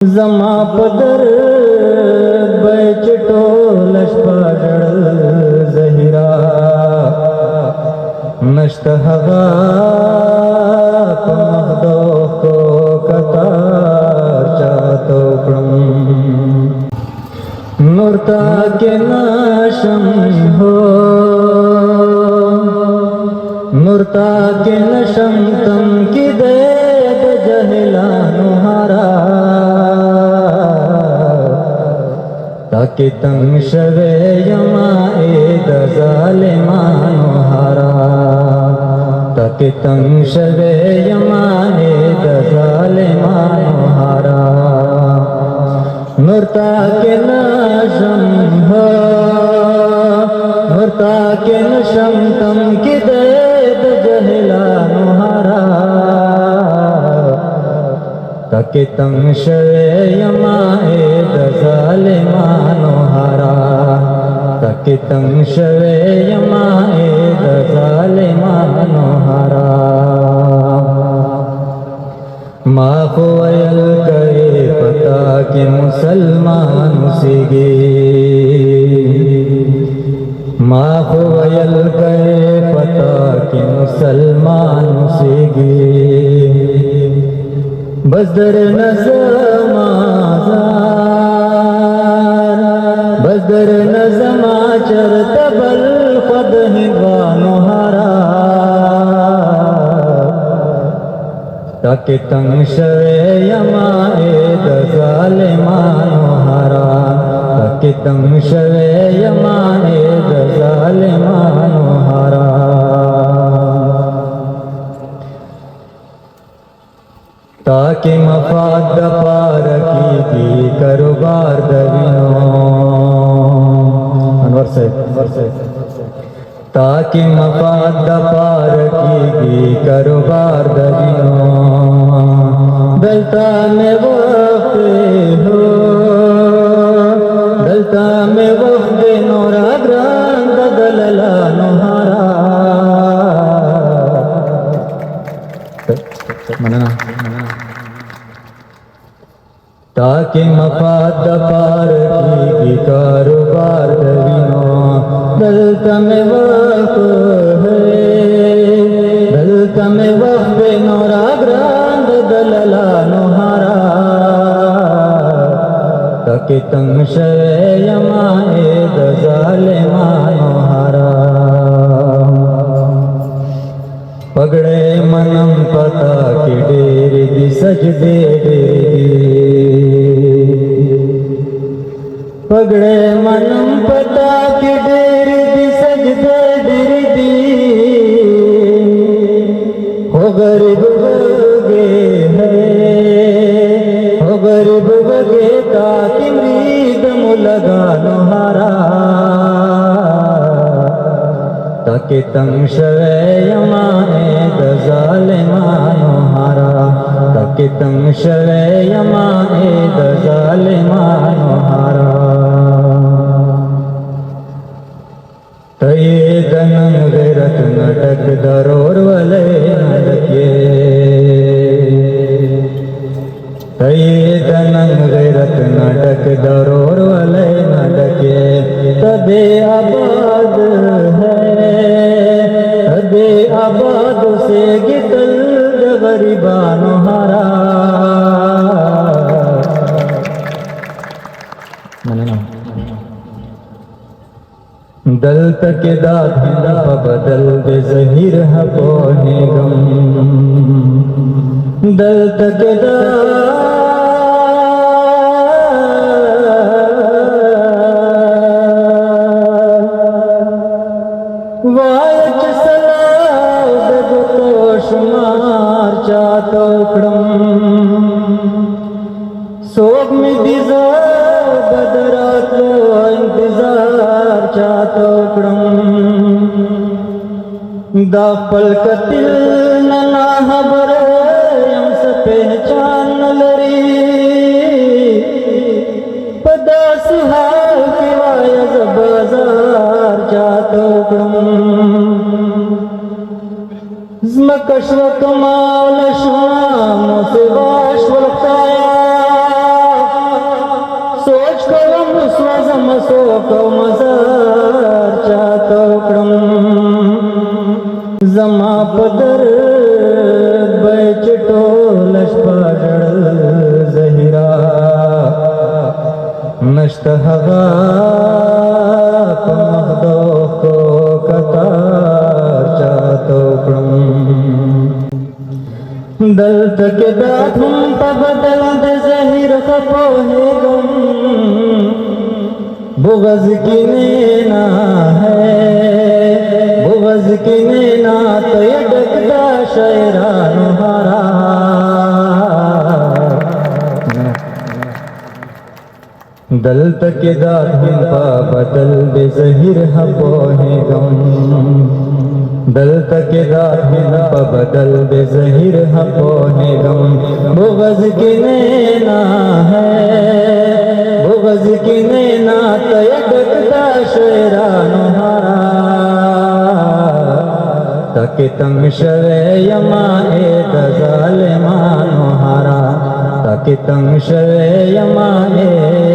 जमा पदर बैचटो लष्पाडळ जहिरा नष्ट हवा पमहदो को कतार चातोकड़म नूरता के नाशम हो नूरता के नशम तम की देद जहला नुहारा ताकि तंग शवे यमाए दजालिमानो हारा ताकि तंग शवे यमाए दजालिमानो हारा नूरता के नशम हो नूरता के नशम तम की देद जहला नुहारा ताकि तंग शवे यमाए दजालिमानो हारा ताकि तंग शवे यमाए दजालिमानो हारा माखो अयल करे पता कि मुसलमान सीगे माखो अयल करे पता कि मुसलमान सीगे बजर नज़माज़ार बजर नज़माचर तबल ख़द हिवानो हारा ताकि तंग शवे यमाए दजालिमानो हारा ताकि तंग शवे यमाए दजालिमानो हारा ताकि मफाद पार की कारोबार दविनो अनवर से ताकि मफाद पार की कारोबार दविनो दलता में वक्त हो दलता में वक्त नोरा ग्रांद दलला नोहारा मनना ताकि मफाद पार की कारोबार दविनो दलता में वक्त है दलता में वक्त नोरा ग्रांद दलला नोहारा ताकि तंग शवे यमाए दजालिमानो हारा पगड़े मनम पता कि डेर दी सजदे पगड़े मनम पता कि डेर दी सजदे दी हो गरीब बगे है हो गरीब बगे ताकि मरीद मुलगा नोहारा ताकि तंग शवे यमाए दजालिमानो हारा ताकि तंग शवे यमाए दजालिमानो हारा तये दनंग गैरत नटक दरोर वले नटके तये दनंग गैरत नटक दरोर वले नटके तदे आबाद है तदे आबाद से गितल गरीबानो हारा दल तक दाद बदल बे ज़हीर पोहे गम दल तक वायच सलाव दगतो शुमार चातोकड़म सोग में दिजा बदरात इंतजार चातोकड़म दा पलकतिल नना हबर यमस पहचान लरी पदा सुहाल की वायज बाजार चातोकड़म زمکش و کمال شما مصباش و الخیال कळम स्वजम सोकमजारच्या तोकडम जमा पदर बैचटोलश पाडळ जहिरा नष्ट हवा पमहदो को कतारच्या तोकडम दल्त के दाधुम पबदल जहिर खपोहे गम बुगज की नैना है बुगज की नैना तो ये डकदा शैरान हारा दल्त के दाधुम पबदल जहिर खपोहे गम दल्त के दाहिन बदल बे ज़हीर हक़ोने गम बुग़ज़ की नैना है बुग़ज़ की नैना तयदकदा शेरानो हारा ताकि तंग शवे यमाए दज़ालिमानो हारा ताकि तंग शवे यमाए